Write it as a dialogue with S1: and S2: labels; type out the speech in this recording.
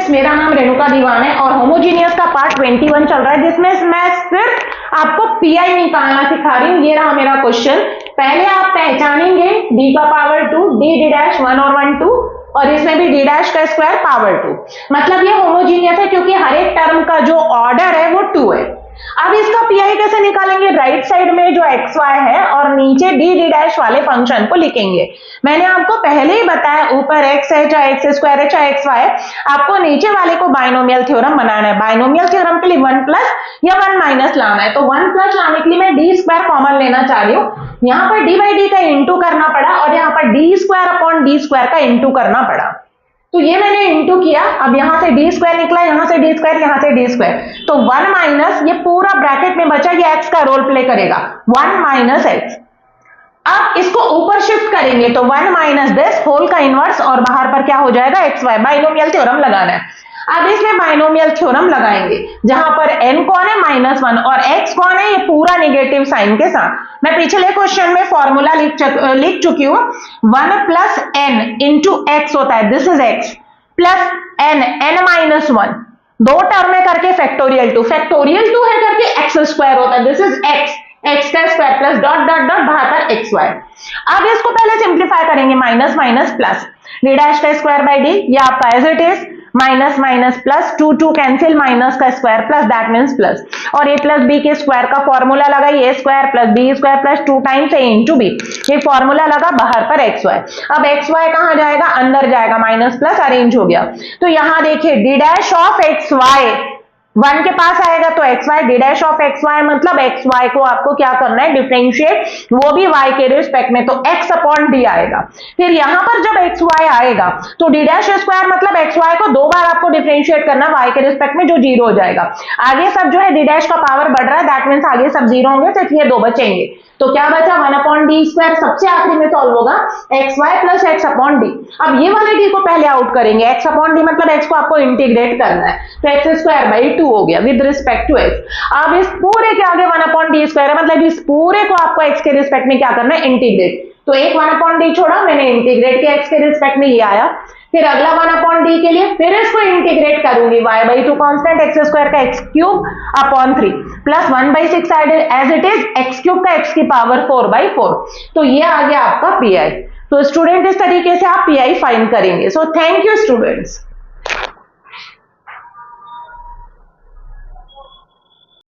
S1: Students, मेरा नाम रेणुका दीवान है और होमोजीनियस का पार्ट 21 चल रहा है, जिसमें मैं सिर्फ आपको पीआई निकालना सिखा रही हूँ। ये रहा मेरा क्वेश्चन। पहले आप पहचानेंगे d का पावर 2, d डैश 1 और 1 2, और इसमें भी d डैश का स्क्वायर पावर 2। मतलब ये होमोजीनियस है क्योंकि हर एक टर्म का जो ऑर्डर है वो 2 है। अब इसका पीआई कैसे निकालेंगे? राइट साइड में जो एक्स वाई है और नीचे डी डैश वाले फंक्शन को लिखेंगे। मैंने आपको पहले ही बताया, ऊपर एक्स है चाहे एक्स स्क्वायर है चाहे एक्स वाई है, आपको नीचे वाले को बाइनोमियल थ्योरम बनाना है। बाइनोमियल थ्योरम के लिए 1 प्लस या 1 माइनस लाना है। तो 1 प्लस लाने के लिए मैं डी स्क्वायर कॉमन लेना चाह रही हूँ। यहाँ पर डी बाई डी का इंटू करना पड़ा और यहाँ पर D square upon D square का इंटू करना पड़ा। तो ये मैंने इंटू किया। अब यहां से डी स्क्वायर निकला, यहां से डी स्क्वायर, यहां से डी स्क्वायर, तो 1 माइनस ये पूरा ब्रैकेट में बचा, ये एक्स का रोल प्ले करेगा, 1 माइनस एक्स। अब इसको ऊपर शिफ्ट करेंगे तो 1 माइनस दिस होल का इनवर्स और बाहर पर क्या हो जाएगा? X Y. बाइनोमियल थ्योरम लगाना है। अब इसमें बाइनोमियल थ्योरम लगाएंगे जहां पर n कौन है? -1 और x कौन है? ये पूरा नेगेटिव साइन के साथ। मैं पिछले क्वेश्चन में फॉर्मूला लिख चुकी हूं। 1 प्लस n इंटू एक्स होता है, this is x, plus n minus 1, दो टर्म में करके फैक्टोरियल 2 है करके एक्स स्क्वायर होता है, दिस इज एक्स का square plus dot dot dot बाहर पर एक्स वाई। अब इसको पहले सिंप्लीफाई करेंगे, minus minus plus, d dash का स्क्वायर बाई डी, ये आपका as it is, minus minus plus, 2 cancel, minus का square plus, that means plus, और ए प्लस बी के स्क्वायर का फॉर्मूला लगा, a square plus b square plus 2 times a into b, ये formula लगा, बाहर पर एक्स वाई। अब एक्स वाई कहां जाएगा? अंदर जाएगा, माइनस प्लस अरेंज हो गया। तो यहां देखिए D dash of X Y 1 के पास आएगा तो X Y, D dash of X Y मतलब एक्स वाई को आपको क्या करना है? डिफरेंशिएट, वो भी वाई के रिस्पेक्ट में, तो एक्स अपॉन डी आएगा। फिर यहां पर जब एक्स वाई आएगा तो डी डैश स्क्वायर मतलब एक्स वाई को 2 बार आपको डिफरेंशिएट करना वाई के रिस्पेक्ट में, जो 0 हो जाएगा। आगे सब जो है डी डैश का पावर बढ़ रहा है, दैट मीन्स आगे सब 0 होंगे, सिर्फ ये 2 बचेंगे। तो क्या बचा? 1 अपॉन डी स्क्वायर, सबसे आखिरी में सॉल्व होगा, X Y plus X upon D. अब ये वाले डी को पहले आउट करेंगे, एक्स अपॉन डी मतलब एक्स को आपको इंटीग्रेट करना है, तो एक्स स्क्वायर बाई 2 हो गया विद रिस्पेक्ट टू एक्स। अब इस पूरे के आगे 1 अपॉन डी स्क्वायर है, मतलब इस पूरे को आपको एक्स के रिस्पेक्ट में क्या करना है? इंटीग्रेट। तो एक 1 अपॉन डी छोड़ा, मैंने इंटीग्रेट किया एक्स के रिस्पेक्ट में, ये आया। फिर अगला 1 अपॉन डी के लिए फिर इसको इंटीग्रेट करूंगी, y by 2 constant, x square का x cube upon 3 plus 1 by 6 as it is, x cube का एक्स की पावर 4 बाई 4। तो ये आ गया आपका पीआई। तो स्टूडेंट इस तरीके से आप पीआई फाइंड करेंगे। So thank you students.